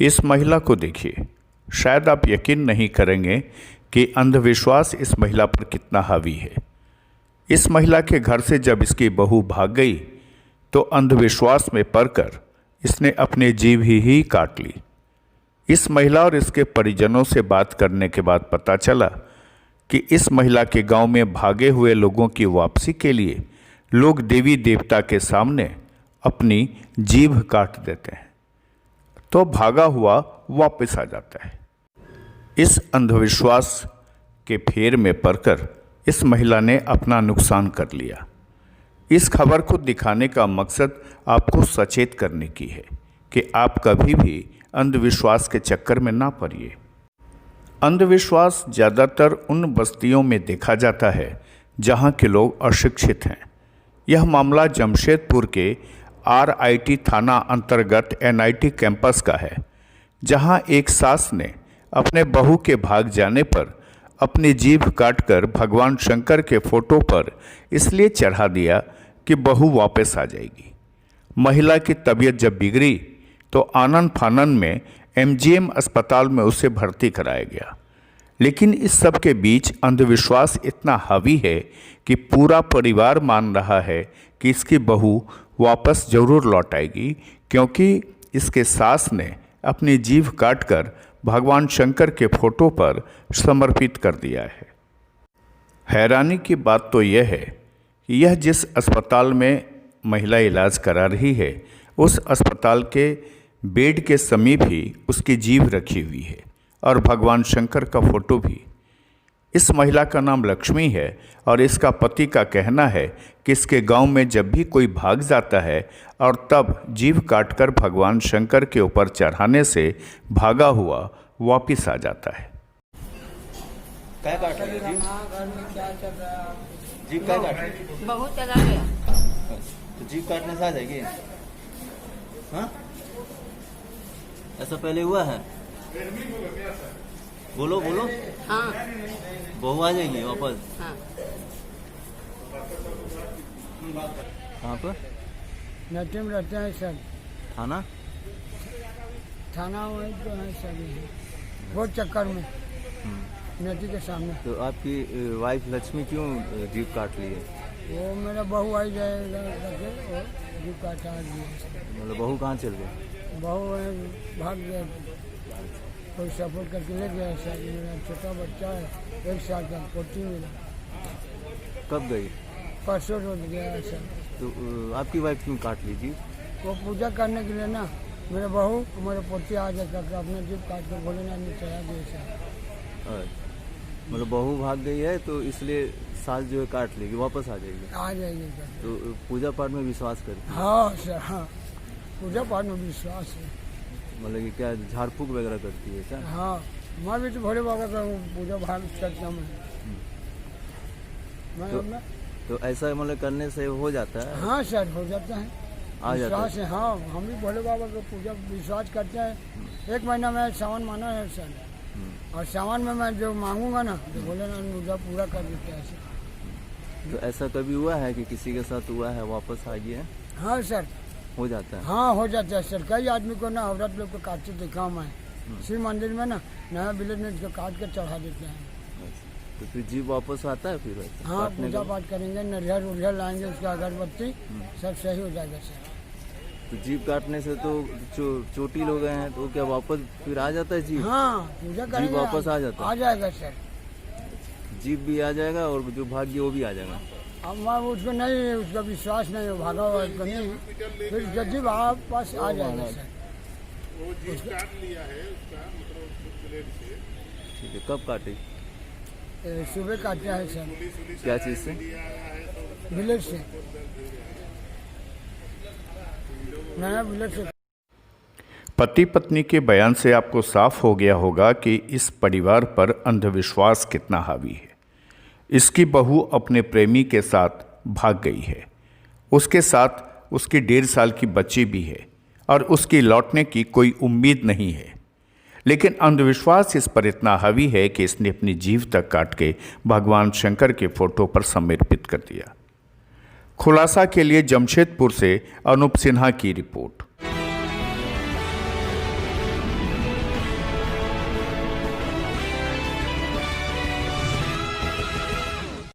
इस महिला को देखिए। शायद आप यकीन नहीं करेंगे कि अंधविश्वास इस महिला पर कितना हावी है। इस महिला के घर से जब इसकी बहू भाग गई तो अंधविश्वास में पड़कर इसने अपनी जीभ ही काट ली। इस महिला और इसके परिजनों से बात करने के बाद पता चला कि इस महिला के गांव में भागे हुए लोगों की वापसी के लिए लोग देवी देवता के सामने अपनी जीभ काट देते हैं तो भागा हुआ वापस आ जाता है। इस अंधविश्वास के फेर में पड़कर इस महिला ने अपना नुकसान कर लिया। इस खबर को दिखाने का मकसद आपको सचेत करने की है कि आप कभी भी अंधविश्वास के चक्कर में ना पड़िए। अंधविश्वास ज़्यादातर उन बस्तियों में देखा जाता है जहां के लोग अशिक्षित हैं। यह मामला जमशेदपुर के RIT थाना अंतर्गत NIT कैंपस का है, जहां एक सास ने अपने बहू के भाग जाने पर अपनी जीभ काटकर भगवान शंकर के फोटो पर इसलिए चढ़ा दिया कि बहू वापस आ जाएगी। महिला की तबीयत जब बिगड़ी तो आनन फानन में MGM अस्पताल में उसे भर्ती कराया गया। लेकिन इस सब के बीच अंधविश्वास इतना हावी है कि पूरा परिवार मान रहा है कि इसकी बहू वापस जरूर लौट आएगी, क्योंकि इसके सास ने अपनी जीभ काटकर भगवान शंकर के फोटो पर समर्पित कर दिया है। हैरानी की बात तो यह है कि यह जिस अस्पताल में महिला इलाज करा रही है उस अस्पताल के बेड के समीप ही उसकी जीभ रखी हुई है और भगवान शंकर का फोटो भी। इस महिला का नाम लक्ष्मी है और इसका पति का कहना है कि इसके गांव में जब भी कोई भाग जाता है और तब जीभ काटकर भगवान शंकर के ऊपर चढ़ाने से भागा हुआ वापिस आ जाता है। क्या काट रही है जीभ? क्या काट रही है? बहुत चला गया तो जीभ काटने से आ जाएगी? हाँ, ऐसा पहले हुआ है? बोलो बोलो। हाँ, बहू आ जाएगी वापस? हाँ। कहाँ पर? नटी में रहते हैं सर। थाना? थाना वहीं तो है सर, बहुत चक्कर में नदी के सामने। तो आपकी वाइफ लक्ष्मी क्यों जीभ काट ली है? वो मेरा बहू आई जाएगा करके और जीभ काटा दिया। मतलब बहू कहाँ चल गई? बहू भाग गया, कोई सपोर्ट करके ले गया सर। मेरा छोटा बच्चा है, 1 साल का, पोती मेरा। कब गई? परसों रोज गया सर। तो आपकी वाइफ क्यों काट ली जीभ? वो पूजा करने के लिए ना, मेरे बहू मेरे पोती आ जाकर अपना जीभ काट कर भोलेनाथ में चढ़ा दिए सर। मतलब बहू भाग गई है तो इसलिए सास जो है काट लेगी, वापस आ जाएगी? आ जाएगी सर। तो पूजा पाठ में विश्वास करती है? हाँ सर, हाँ, पूजा पाठ में विश्वास है। मतलब कि क्या झाड़ फूक वगैरह करती है क्या? हाँ, मैं भी तो भोले बाबा का पूजा भाग करता हूँ मैं। तो ऐसा मतलब करने से हो जाता है? हाँ सर, हो जाता है, आ जाता विश्वास है। हाँ, हम भी भोले बाबा का पूजा विश्वास करते हैं। 1 महीना में सावन माना है सर, और सावन में मैं जो मांगूंगा ना तो भोलेनाथ मुझे पूरा कर देते हैं सर। तो ऐसा कभी हुआ है कि किसी के साथ हुआ है वापस आ गया? हाँ सर, हो जाता है? हाँ हो जाता है सर। कई आदमी को ना औरत लोग को काटते देखा मैं शिव मंदिर में ना, नया विलेज में इसको काट कर चढ़ा देते हैं। तो फिर जीभ वापस आता है फिर? हाँ, पूजा पाठ करेंगे, नरियर उरियर लाएंगे, उसका अगरबत्ती सब सही हो जाएगा सर। तो जीभ काटने से तो चोटी लोग हैं तो क्या वापस फिर आ जाता है जीभ? हाँ, पूजा करेंगे, जीभ वापस आ जाता है? आ जाएगा सर। जीभ भी आ जाएगा और जो भाग्य वो भी आ जाएगा? अब मैं उसको नहीं, उसका विश्वास नहीं हो, भागा हुआ तो नहीं, फिर उसका जीभ वापस आ जाएगा सर। ठीक है, कब काटे? सुबह काटते हैं सर। क्या चीज़ से? विलेज से, नया विलेज से। पति पत्नी के बयान से आपको साफ हो गया होगा कि इस परिवार पर अंधविश्वास कितना हावी है। इसकी बहू अपने प्रेमी के साथ भाग गई है, उसके साथ उसकी 1.5 साल की बच्ची भी है और उसकी लौटने की कोई उम्मीद नहीं है। लेकिन अंधविश्वास इस पर इतना हावी है कि इसने अपनी जीभ तक काट के भगवान शंकर के फोटो पर समर्पित कर दिया। खुलासा के लिए जमशेदपुर से अनूप सिन्हा की रिपोर्ट।